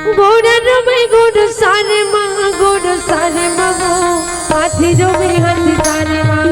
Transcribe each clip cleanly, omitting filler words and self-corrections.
गोड़न में गोड़ सारे माँ गोड़ सारे माँ हाथी में हाथी सारे माँ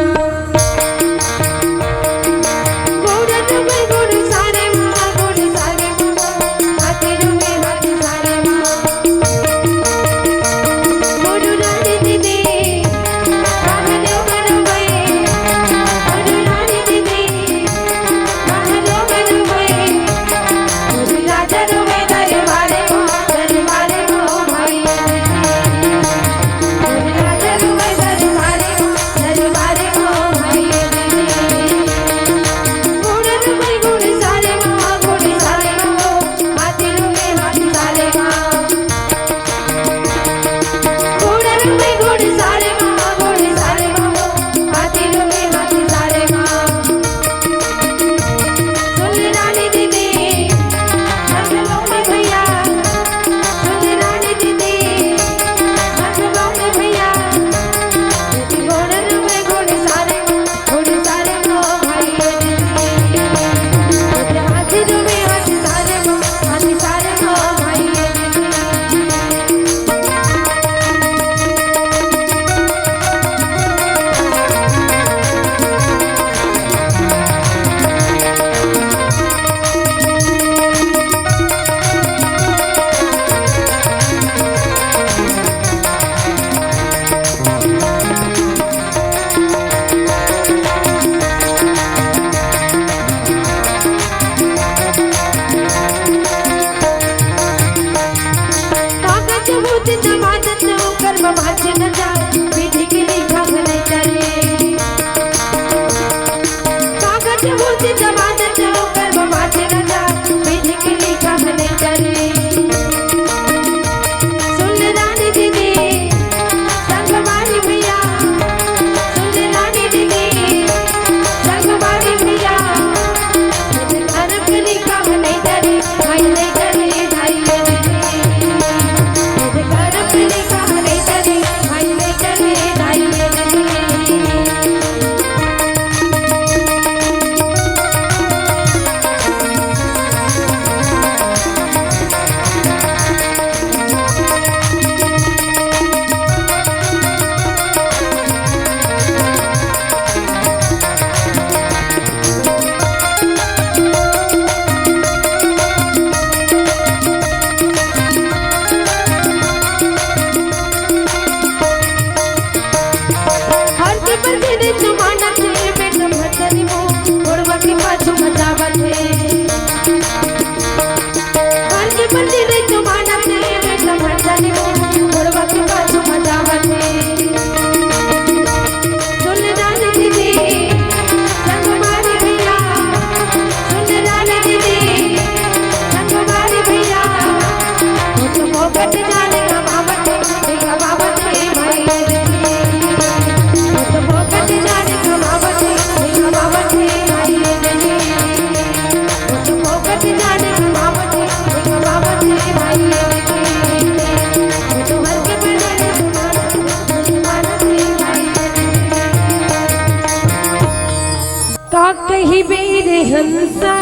कही बेर हंसा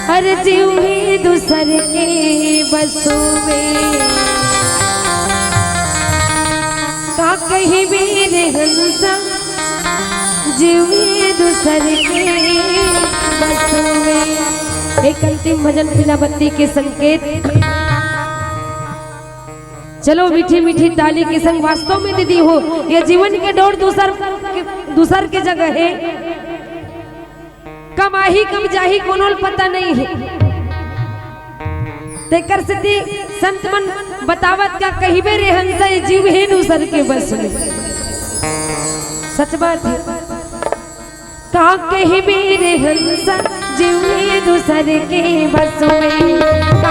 हर जीव है दूसर के बसों में का कही बेर हंसा जीव है दूसर के बसों में। एक अंतिम भजन बिना बत्ती के संकेत। चलो मीठी मीठी ताली के संग वास्तव में दीदी हो ये जीवन के दौड़ दूसर के जगह है कमाही कम जाही कोनो पता नहीं है तेकर सिद्धि संत मन बतावत का कहिबे रे हंसा जीव है दूसर के बस में। सच बात है का कहिबे रे हंसा जीव है दूसर के बस में।